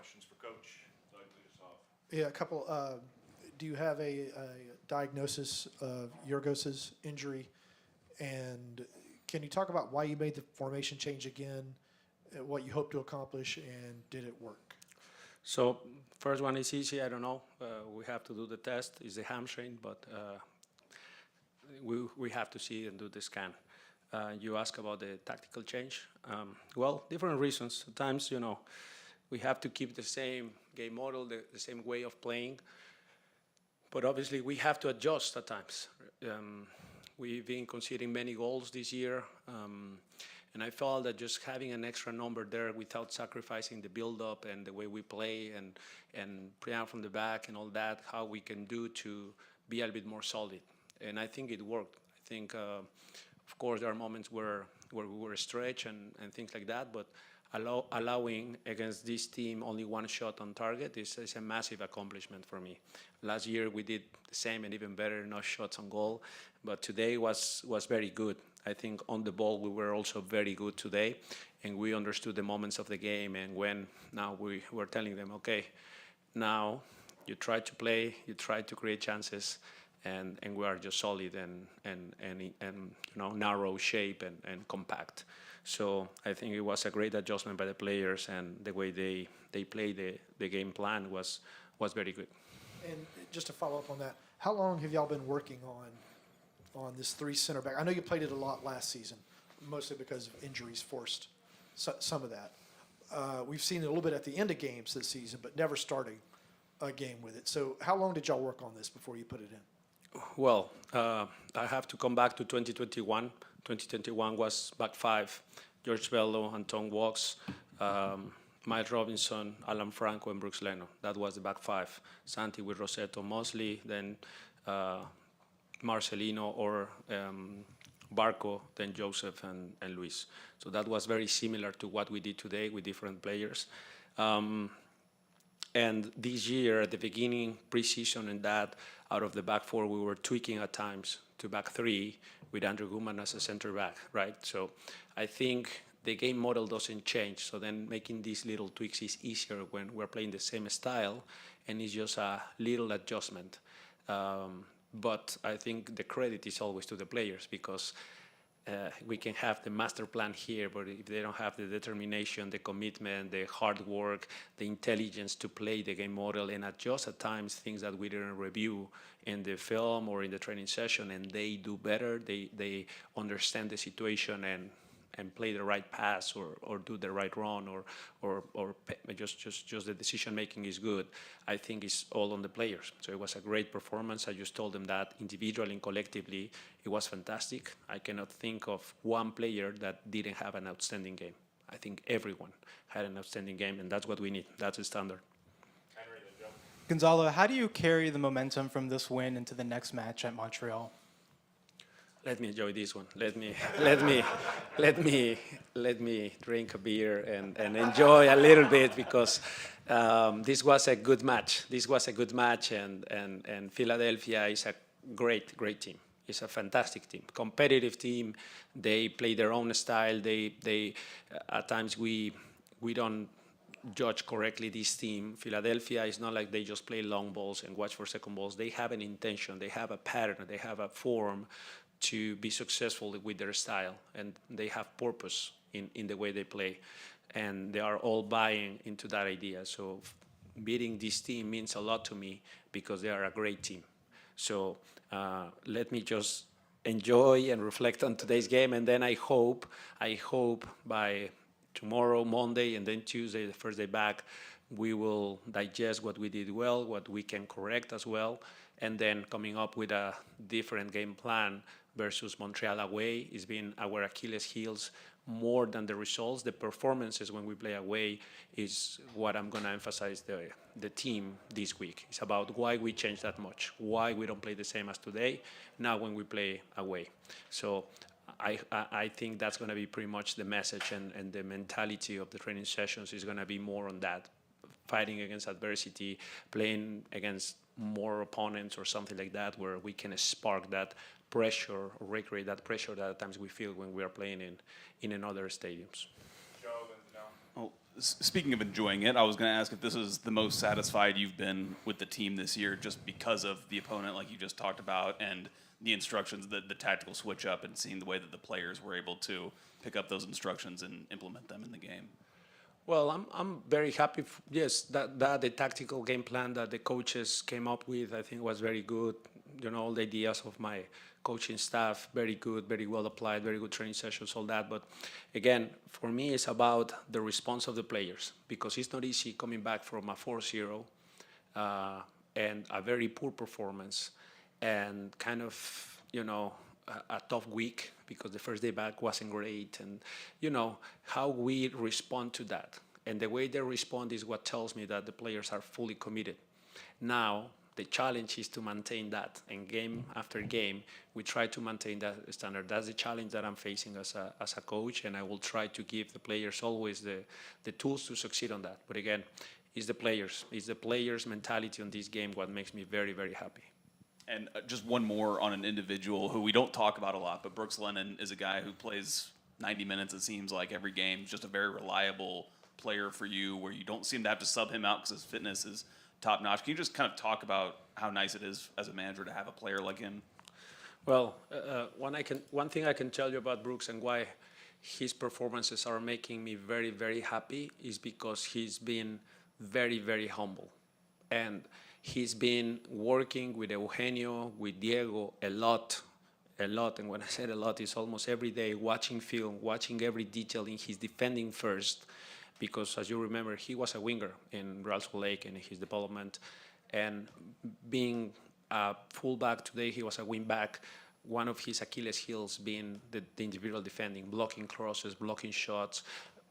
questions for Coach. So I lead us off. Yeah, a couple. Do you have a diagnosis of Yorgos's injury? And can you talk about why you made the formation change again, what you hope to accomplish, and did it work? So first one is easy. I don't know. We have to do the test. It's a hamstring, but we have to see and do the scan. You ask about the tactical change. Well, different reasons. Sometimes, we have to keep the same game model, the same way of playing. But obviously, we have to adjust at times. We've been conceding many goals this year. And I felt that just having an extra number there without sacrificing the build-up and the way we play and play out from the back and all that, how we can do to be a little bit more solid. And I think it worked. I think, of course, there are moments where we were stretched and things like that, but allowing against this team only one shot on target is a massive accomplishment for me. Last year we did the same and even better, no shots on goal, but today was very good. I think on the ball we were also very good today, and we understood the moments of the game, and when now we were telling them, okay, now you try to play, you try to create chances, and we are just solid and narrow shape and compact. So I think it was a great adjustment by the players, and the way they played the game plan was very good. And just to follow up on that, how long have y'all been working on this three center back? I know you played it a lot last season, mostly because of injuries forced some of that. We've seen it a little bit at the end of games this season, but never starting a game with it. So how long did y'all work on this before you put it in? Well, I have to come back to 2021. 2021 was back five: George Bello, Anton Walks, Mike Robinson, Alan Franco, and Brooks Leno. That was the back five. Santi with Rossetto, Mosley, then Marcelino or Barco, then Joseph and Luis. So that was very similar to what we did today with different players. And this year, at the beginning, pre-season and that, out of the back four, we were tweaking at times to back three with Andrew Guman as a center back, right? So I think the game model doesn't change. So then making these little tweaks is easier when we're playing the same style, and it's just a little adjustment. But I think the credit is always to the players, because we can have the master plan here, but if they don't have the determination, the commitment, the hard work, the intelligence to play the game model and adjust at times things that we didn't review in the film or in the training session, and they do better, they understand the situation and play the right pass or do the right run or just the decision making is good. I think it's all on the players. So it was a great performance. I just told them that individually and collectively it was fantastic. I cannot think of one player that didn't have an outstanding game. I think everyone had an outstanding game, and that's what we need. That's the standard. Gonzalo, how do you carry the momentum from this win into the next match at Montreal? Let me enjoy this one. Let me drink a beer and enjoy a little bit, because this was a good match. This was a good match, and Philadelphia is a great team. It's a fantastic team, competitive team. They play their own style. They at times we don't judge correctly this team. Philadelphia is not like they just play long balls and watch for second balls. They have an intention. They have a pattern. They have a form to be successful with their style, and they have purpose in the way they play, and they are all buying into that idea. So beating this team means a lot to me, because they are a great team. So let me just enjoy and reflect on today's game, and then I hope by tomorrow, Monday, and then Tuesday, the first day back, we will digest what we did well, what we can correct as well, and then coming up with a different game plan versus Montreal away is being our Achilles heels more than the results. The performances when we play away is what I'm going to emphasize the team this week. It's about why we changed that much, why we don't play the same as today now when we play away. So I think that's going to be pretty much the message, and the mentality of the training sessions is going to be more on that, fighting against adversity, playing against more opponents or something like that, where we can spark that pressure or recreate that pressure that at times we feel when we are playing in other stadiums. Joe, then Danelle. Oh, Speaking of enjoying it, I was going to ask if this is the most satisfied you've been with the team this year, just because of the opponent, like you just talked about, and the instructions, the tactical switch up, and seeing the way that the players were able to pick up those instructions and implement them in the game. Well, I'm very happy. Yes, that the tactical game plan that the coaches came up with, I think was very good. All the ideas of my coaching staff, very good, very well applied, very good training sessions, all that. But again, for me, it's about the response of the players, because it's not easy coming back from a 4-0 and a very poor performance and kind of, a tough week because the first day back wasn't great, and how we respond to that, and the way they respond is what tells me that the players are fully committed. Now the challenge is to maintain that, and game after game we try to maintain that standard. That's the challenge that I'm facing as a coach, and I will try to give the players always the tools to succeed on that. But again, it's the players' mentality on this game what makes me very, very happy. And just one more on an individual who we don't talk about a lot, but Brooks Lennon is a guy who plays 90 minutes, it seems like, every game. Just a very reliable player for you, where you don't seem to have to sub him out because his fitness is top-notch. Can you just kind of talk about how nice it is as a manager to have a player like him? Well, one thing I can tell you about Brooks and why his performances are making me very, very happy is because he's been very, very humble. And he's been working with Eugenio, with Diego a lot. And when I said a lot, it's almost every day, watching film, watching every detail in his defending first. Because as you remember, he was a winger in Real Salt Lake in his development. And being a fullback today, he was a wing back. One of his Achilles heels being the individual defending, blocking crosses, blocking shots,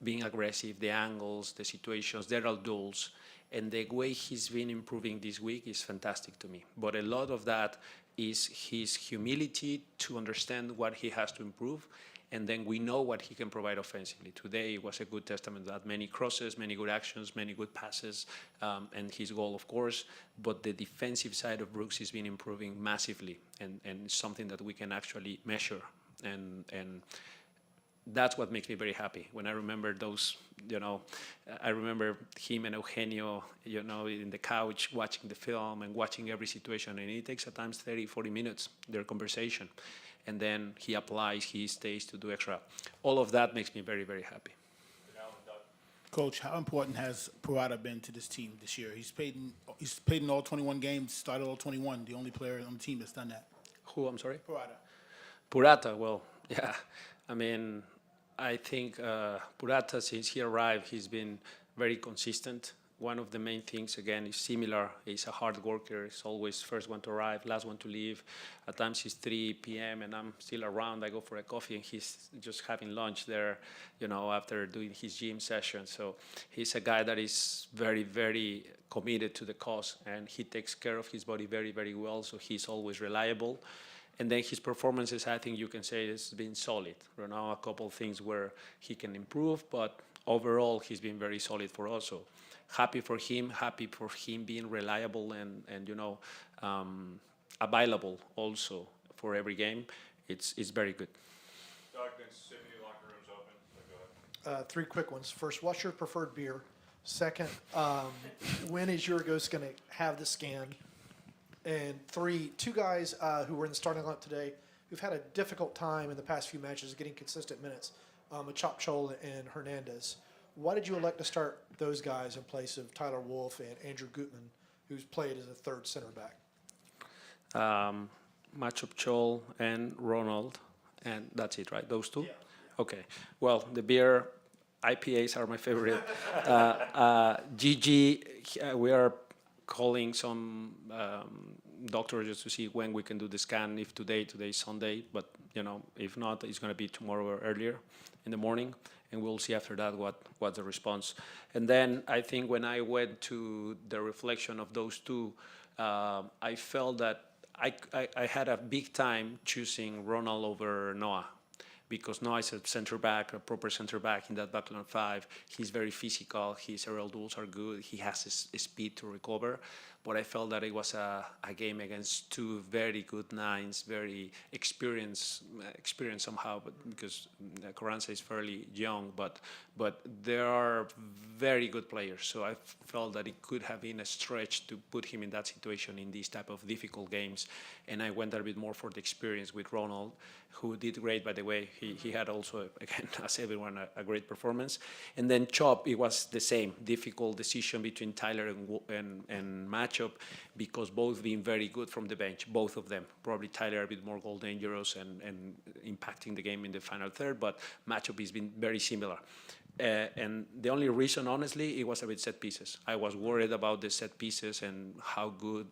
being aggressive, the angles, the situations, they're all duels. And the way he's been improving this week is fantastic to me. But a lot of that is his humility to understand what he has to improve. And then we know what he can provide offensively. Today was a good testament to that. Many crosses, many good actions, many good passes, and his goal, of course. But the defensive side of Brooks has been improving massively, and something that we can actually measure. And that's what makes me very happy. When I remember those, I remember him and Eugenio, in the couch watching the film and watching every situation. And it takes at times 30, 40 minutes, their conversation. And then he applies, he stays to do extra. All of that makes me very, very happy. Coach, how important has Purata been to this team this year? He's played in all 21 games, started all 21, the only player on the team that's done that. Who, I'm sorry? Purata. Well, yeah. I mean, I think Purata, since he arrived, he's been very consistent. One of the main things, again, is similar. He's a hard worker. He's always first one to arrive, last one to leave. At times it's 3 p.m. and I'm still around. I go for a coffee and he's just having lunch there, after doing his gym session. So he's a guy that is very, very committed to the cause, and he takes care of his body very, very well. So he's always reliable. And then his performances, I think you can say, has been solid. A couple of things where he can improve, but overall he's been very solid for us. So happy for him being reliable and available also for every game. It's very good. Doug, then Sydney, locker room's open, so go ahead. 3 quick ones. First, what's your preferred beer? Second, when is Yorgos going to have the scan? And 3, 2 guys who were in the starting lineup today who've had a difficult time in the past few matches getting consistent minutes, Chop Chol and Hernandez. Why did you elect to start those guys in place of Tyler Wolff and Andrew Gutman, who's played as a third center back? Machop Chol and Ronald, and that's it, right? Those 2? Yeah. Okay. Well, the beer, IPAs are my favorite. GG, we are calling some doctors just to see when we can do the scan. If today is Sunday, but if not, it's going to be tomorrow or earlier in the morning, and we'll see after that what's the response. And then I think when I went to the reflection of those 2, I felt that I had a big time choosing Ronald over Noah, because Noah is a center back, a proper center back in that backline 5. He's very physical. His aerial duels are good. He has his speed to recover. but I felt that it was a game against two very good nines, very experienced somehow, but because Carranza is fairly young, but there are very good players. So I felt that it could have been a stretch to put him in that situation in these type of difficult games, and I went a bit more for the experience with Ronald, who did great, by the way. He had also, again, as everyone, a great performance. And then Chop, it was the same, difficult decision between Tyler and Matchup, because both being very good from the bench, both of them. Probably Tyler a bit more goal dangerous and impacting the game in the final third, but Matchup has been very similar. And the only reason, honestly, it was a bit set pieces. I was worried about the set pieces and how good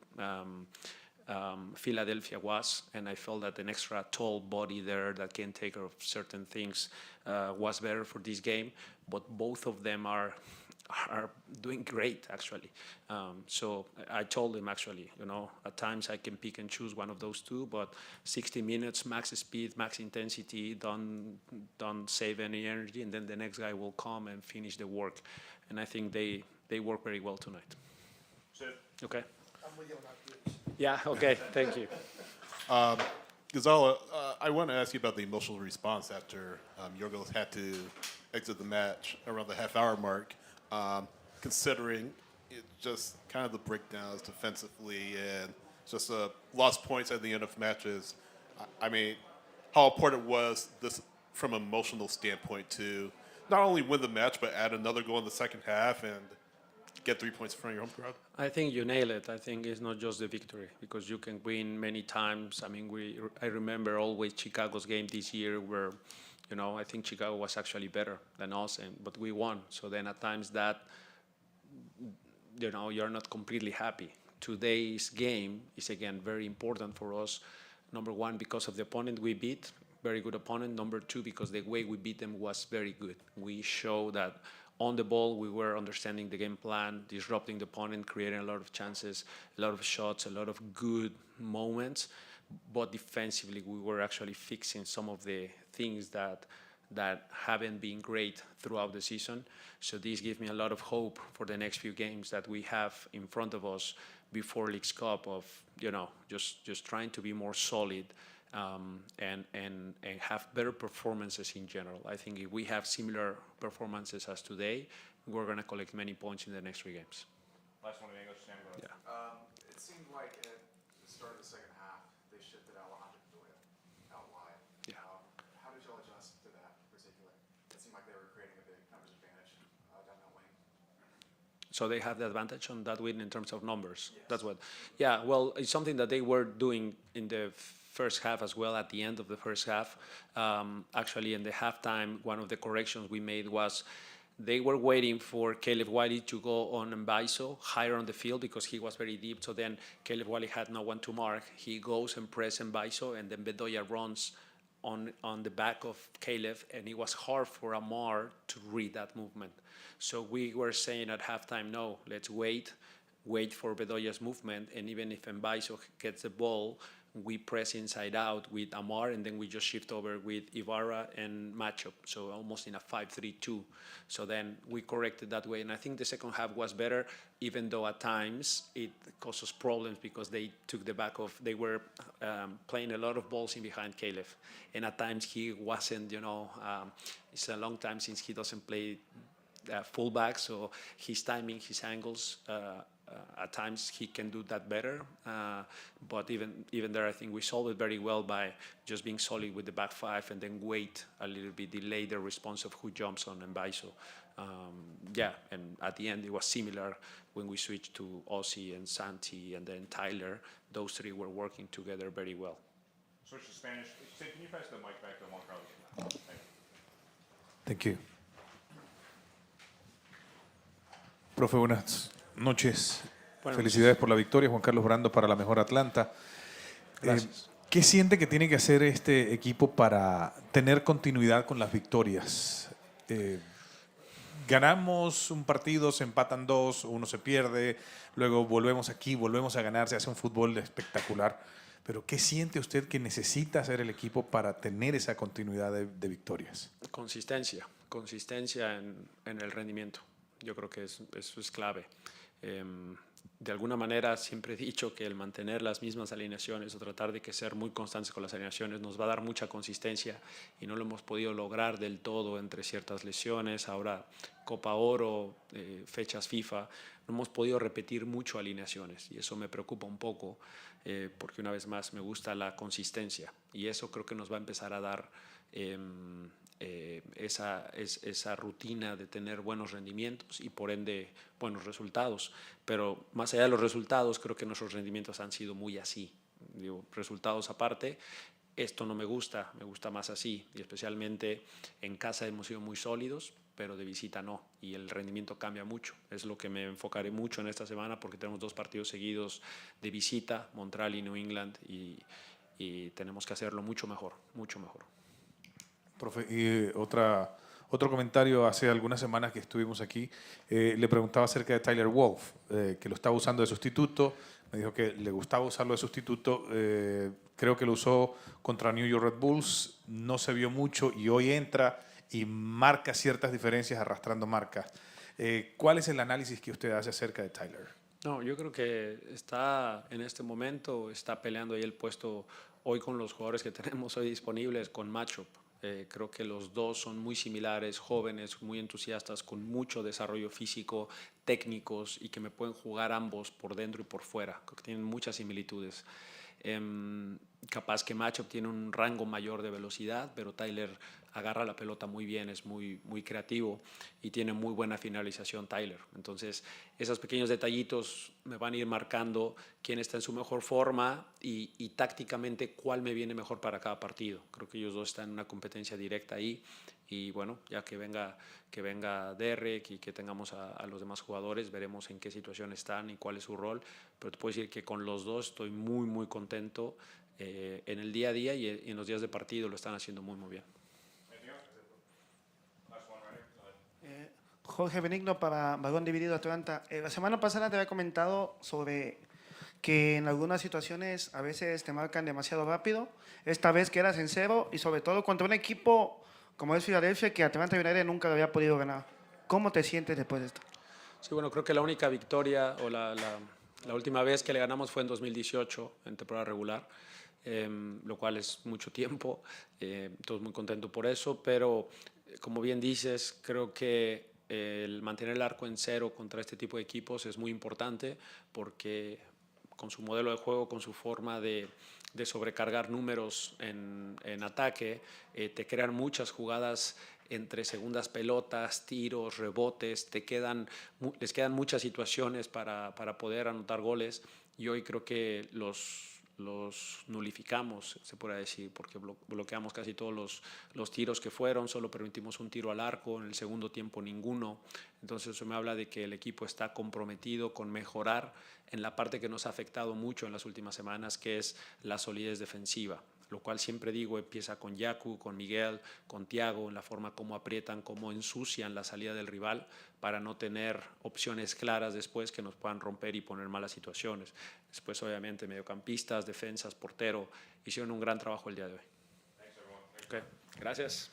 Philadelphia was, and I felt that an extra tall body there that can take care of certain things was better for this game. But both of them are doing great, actually. So I told him, actually, at times I can pick and choose one of those two, but 60 minutes, max speed, max intensity, don't save any energy, and then the next guy will come and finish the work. And I think they work very well tonight. Sit. Okay. I'm with you on that, please. Yeah, okay, thank you. Gonzalo, I want to ask you about the emotional response after Yorgos had to exit the match around the half-hour mark, considering it just kind of the breakdowns defensively and just lost points at the end of matches. I mean, how important was this from an emotional standpoint to not only win the match, but add another goal in the second half and get 3 points in front of your home crowd? I think you nail it. I think it's not just the victory, because you can win many times. I mean, I remember always Chicago's game this year where, I think Chicago was actually better than us, but we won. So then at times that, you're not completely happy. Today's game is, again, very important for us. Number one, because of the opponent we beat, very good opponent. Number two, because the way we beat them was very good. We show that on the ball, we were understanding the game plan, disrupting the opponent, creating a lot of chances, a lot of shots, a lot of good moments. But defensively, we were actually fixing some of the things that haven't been great throughout the season. So this gives me a lot of hope for the next few games that we have in front of us before Leagues Cup of, just trying to be more solid. And have better performances in general. I think if we have similar performances as today, we're going to collect many points in the next 3 games. Last one in English, Sam, go ahead. It seemed like at the start of the second half, they shifted Alejandro Bedoya out wide. Yeah. How did y'all adjust to that particularly? It seemed like they were creating a big numbers advantage down that wing. So they have the advantage on that win in terms of numbers. Yes. That's what. Yeah, well, it's something that they were doing in the first half as well, at the end of the first half. Actually, in the halftime, one of the corrections we made was they were waiting for Caleb Wiley to go on Mbaiso higher on the field because he was very deep. So then Caleb Wiley had no one to mark. He goes and presses Mbaiso, and then Bedoya runs on the back of Caleb, and it was hard for Amar to read that movement. So we were saying at halftime, no, let's wait for Bedoya's movement, and even if Mbaiso gets the ball, we press inside out with Amar, and then we just shift over with Ibarra and Matchup, so almost in a 5-3-2. So then we corrected that way, and I think the second half was better, even though at times it caused us problems because they took the back of, they were playing a lot of balls in behind Caleb, and at times he wasn't, it's a long time since he doesn't play fullback, so his timing, his angles, at times he can do that better, but even there, I think we solved it very well by just being solid with the back five and then wait a little bit, delay the response of who jumps on Mbaiso. And at the end it was similar when we switched to Ossie and Santi and then Tyler. Those three were working together very well. Switch to Spanish. Sid, can you pass the mic back to Juan Carlos? Thank you. Profe, buenas noches. Felicidades por la victoria. Juan Carlos Brando para la mejor Atlanta. Gracias. ¿Qué siente que tiene que hacer este equipo para tener continuidad con las victorias? Ganamos un partido, se empatan 2, uno se pierde, luego volvemos aquí, volvemos a ganar, se hace un fútbol espectacular. Pero ¿qué siente usted que necesita hacer el equipo para tener esa continuidad de victorias? Consistencia en el rendimiento. Yo creo que eso es clave. De alguna manera siempre he dicho que el mantener las mismas alineaciones o tratar de que ser muy constantes con las alineaciones nos va a dar mucha consistencia y no lo hemos podido lograr del todo entre ciertas lesiones. Ahora Copa Oro, fechas FIFA, no hemos podido repetir mucho alineaciones y eso me preocupa un poco porque una vez más me gusta la consistencia y eso creo que nos va a empezar a dar esa rutina de tener buenos rendimientos y por ende buenos resultados. Pero más allá de los resultados, creo que nuestros rendimientos han sido muy así. Digo, resultados aparte, esto no me gusta más así. Y especialmente en casa hemos sido muy sólidos, pero de visita no. Y el rendimiento cambia mucho. Es lo que me enfocaré mucho en esta semana porque tenemos 2 partidos seguidos de visita, Montreal y New England, y tenemos que hacerlo mucho mejor, mucho mejor. Profe, y otro comentario, hace algunas semanas que estuvimos aquí, le preguntaba acerca de Tyler Wolff, que lo estaba usando de sustituto, me dijo que le gustaba usarlo de sustituto, creo que lo usó contra New York Red Bulls, no se vio mucho y hoy entra y marca ciertas diferencias arrastrando marcas. ¿Cuál es el análisis que usted hace acerca de Tyler? No, yo creo que está en este momento, está peleando ahí el puesto hoy con los jugadores que tenemos hoy disponibles con matchup. Creo que los dos son muy similares, jóvenes, muy entusiastas, con mucho desarrollo físico, técnicos y que me pueden jugar ambos por dentro y por fuera. Creo que tienen muchas similitudes. Capaz que Matchup tiene un rango mayor de velocidad, pero Tyler agarra la pelota muy bien, es muy creativo y tiene muy buena finalización Tyler. Entonces, esos pequeños detallitos me van a ir marcando quién está en su mejor forma y tácticamente cuál me viene mejor para cada partido. Creo que ellos dos están en una competencia directa ahí y bueno, ya que venga Derek y que tengamos a los demás jugadores, veremos en qué situación están y cuál es su rol, pero te puedo decir que con los dos estoy muy contento en el día a día y en los días de partido lo están haciendo muy bien. Jorge Benigno para Balón Dividido Atlanta. La semana pasada te había comentado sobre que en algunas situaciones a veces te marcan demasiado rápido. Esta vez quedas en 0 y sobre todo contra un equipo como es Filadelfia que Atlanta United nunca lo había podido ganar. ¿Cómo te sientes después de esto? Sí, bueno, creo que la única victoria o la última vez que le ganamos fue en 2018 en temporada regular, lo cual es mucho tiempo. Entonces muy contento por eso, pero como bien dices, creo que el mantener el arco en 0 contra este tipo de equipos es muy importante porque con su modelo de juego, con su forma de sobrecargar números en ataque, te crean muchas jugadas entre segundas pelotas, tiros, rebotes, les quedan muchas situaciones para poder anotar goles y hoy creo que los nulificamos, se puede decir, porque bloqueamos casi todos los tiros que fueron, solo permitimos un tiro al arco, en el segundo tiempo ninguno. Entonces eso me habla de que el equipo está comprometido con mejorar en la parte que nos ha afectado mucho en las últimas semanas, que es la solidez defensiva, lo cual siempre digo empieza con Yaku, con Miguel, con Thiago, en la forma como aprietan, cómo ensucian la salida del rival para no tener opciones claras después que nos puedan romper y poner malas situaciones. Después obviamente mediocampistas, defensas, portero, hicieron un gran trabajo el día de hoy. Okay. Gracias.